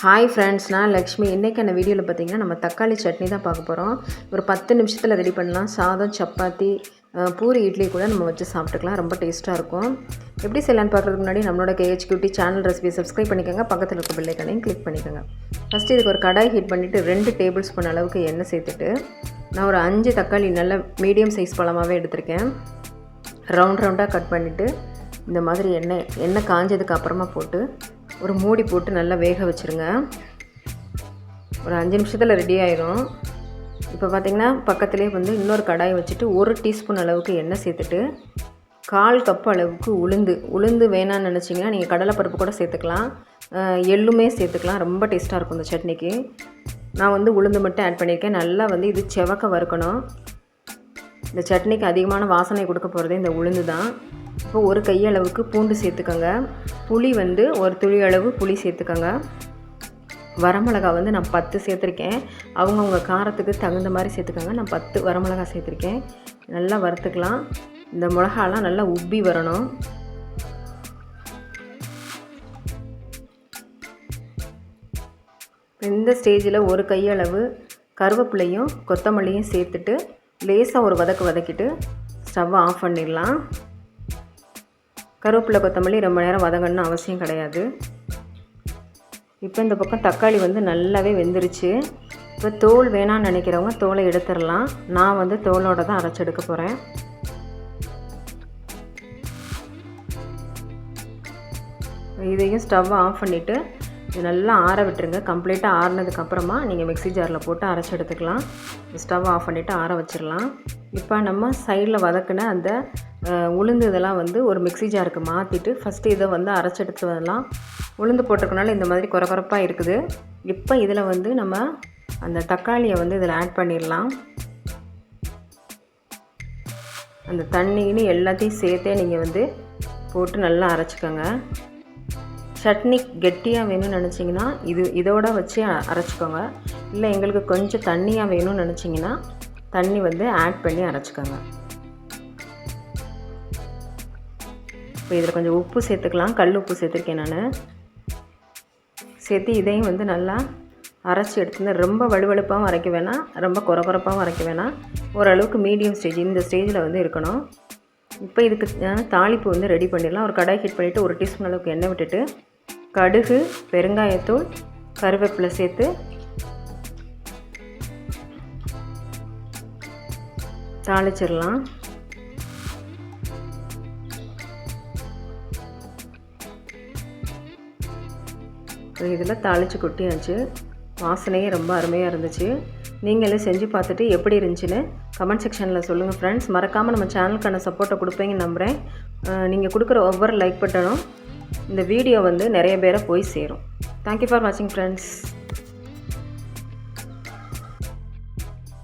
Hi friends, நான் லக்ஷ்மி. இன்றைக்கான வீடியோவில் பார்த்தீங்கன்னா நம்ம தக்காளி சட்னி தான் பார்க்க போகிறோம். ஒரு 10 நிமிஷத்தில் ரெடி பண்ணலாம். சாதம், சப்பாத்தி, பூரி, இட்லி கூட நம்ம வச்சு சாப்பிட்டுக்கலாம். ரொம்ப டேஸ்ட்டாக இருக்கும். எப்படி செய்யலான்னு பார்க்குறதுக்கு முன்னாடி நம்மளோட KHQT சேனல் ரெசிபி சப்ஸ்கிரைப் பண்ணிக்கோங்க. பக்கத்தில் இருக்க பெல் ஐகானையும் கிளிக் பண்ணிக்கோங்க. ஃபஸ்ட்டு இதுக்கு ஒரு கடாய் ஹீட் பண்ணிவிட்டு 2 டேபிள் ஸ்பூன் அளவுக்கு எண்ணெய் சேர்த்துட்டு நான் ஒரு 5 தக்காளி நல்ல மீடியம் சைஸ் பழமாகவே எடுத்திருக்கேன். ரவுண்டாக கட் பண்ணிவிட்டு இந்த மாதிரி எண்ணெய் காஞ்சதுக்கு அப்புறமா போட்டு ஒரு மூடி போட்டு நல்லா வேக வச்சுருங்க. ஒரு 5 நிமிஷத்தில் ரெடி ஆயிரும். இப்போ பார்த்திங்கன்னா பக்கத்துலேயே இன்னொரு கடாய் வச்சுட்டு 1 டீஸ்பூன் அளவுக்கு எண்ணெய் சேர்த்துட்டு 1/4 கப் அளவுக்கு உளுந்து வேணான்னு நினச்சிங்கன்னா நீங்கள் கடலைப்பருப்பு கூட சேர்த்துக்கலாம், எள்ளுமே சேர்த்துக்கலாம். ரொம்ப டேஸ்ட்டாக இருக்கும் இந்த சட்னிக்கு. நான் உளுந்து மட்டும் ஆட் பண்ணியிருக்கேன். நல்லா இது செவக்க வறுக்கணும். இந்த சட்னிக்கு அதிகமான வாசனை கொடுக்க போகிறதே இந்த உளுந்து தான். இப்போ ஒரு கையளவுக்கு பூண்டு சேர்த்துக்கோங்க. புளி ஒரு துளி அளவு புளி சேர்த்துக்கோங்க. வரமிளகா நான் 10 சேர்த்துருக்கேன். அவங்கவுங்க காரத்துக்கு தகுந்த மாதிரி சேர்த்துக்கோங்க. நான் 10 வரமிளகா சேர்த்துருக்கேன். நல்லா வறுத்துக்கலாம். இந்த மிளகாலாம் நல்லா உப்பி வரணும். இந்த ஸ்டேஜில் ஒரு கையளவு கருவேப்பிலையும் கொத்தமல்லியும் சேர்த்துட்டு லேசாக ஒரு வதக்கிட்டு ஸ்டவ்வை ஆஃப் பண்ணிடலாம். கருவேப்பிலை கொத்தமல்லி ரொம்ப நேரம் வதங்கணும்னு அவசியம் கிடையாது. இப்போ இந்த பக்கம் தக்காளி நல்லாவே வெந்துருச்சு. இப்போ தோல் வேணான்னு நினைக்கிறவங்க தோலை எடுத்துடலாம். நான் தோலோடு தான் அரைச்சி எடுக்க போகிறேன். இதையும் ஸ்டவ்வை ஆஃப் பண்ணிவிட்டு இது நல்லா ஆற விட்டுருங்க. கம்ப்ளீட்டாக ஆறினதுக்கப்புறமா நீங்கள் மிக்ஸி ஜாரில் போட்டு அரைச்சி எடுத்துக்கலாம். ஸ்டவ் ஆஃப் பண்ணிவிட்டு ஆற வச்சிடலாம். இப்போ நம்ம சைடில் வதக்கின அந்த உளுந்து இதெல்லாம் ஒரு மிக்ஸி ஜாருக்கு மாற்றிட்டு ஃபஸ்ட்டு இதை அரைச்சி எடுத்து வரலாம். உளுந்து போட்டிருக்கனால இந்த மாதிரி குறப்பாக இருக்குது. இப்போ இதில் நம்ம அந்த தக்காளியை இதில் ஆட் பண்ணிடலாம். அந்த தண்ணின்னு எல்லாத்தையும் சேர்த்தே நீங்கள் போட்டு நல்லா அரைச்சிக்கோங்க. சட்னி கெட்டியாக வேணும்னு நினச்சிங்கன்னா இதோட வச்சு அரைச்சிக்கோங்க. இல்லை எங்களுக்கு கொஞ்சம் தண்ணியாக வேணும்னு நினச்சிங்கன்னா தண்ணி ஆட் பண்ணி அரைச்சிக்கோங்க. இப்போ இதில் கொஞ்சம் உப்பு சேர்த்துக்கலாம். கல் உப்பு சேர்த்துருக்கேன் நான். சேர்த்து இதையும் நல்லா அரைச்சி எடுத்துருந்து ரொம்ப வலுவழுப்பாகவும் அரைக்க வேணாம், ரொம்ப குறப்பாகவும் அரைக்க வேணாம். ஓரளவுக்கு மீடியம் ஸ்டேஜ் இந்த ஸ்டேஜில் இருக்கணும். இப்போ இதுக்கு தாளிப்பு ரெடி பண்ணிடலாம். ஒரு கடாய் ஹீட் பண்ணிவிட்டு 1 டீஸ்பூன் அளவுக்கு எண்ணெய் விட்டுட்டு கடுகு, பெருங்காயத்தூள், கருவேப்பிலை சேர்த்து தாளிச்சிடலாம். இதில் தாளித்து கொட்டியாச்சு. வாசனையே ரொம்ப அருமையாக இருந்துச்சு. நீங்களும் செஞ்சு பார்த்துட்டு எப்படி இருந்துச்சுன்னு கமெண்ட் செக்ஷனில் சொல்லுங்கள் ஃப்ரெண்ட்ஸ். மறக்காமல் நம்ம சேனலுக்கான சப்போர்ட்டை கொடுப்பீங்கன்னு நம்புகிறேன். நீங்கள் கொடுக்குற ஒவ்வொரு லைக் பட்டனும் இந்த வீடியோ நிறைய பேரை போய் சேரும். தேங்க்யூ ஃபார் வாட்சிங் ஃப்ரெண்ட்ஸ்.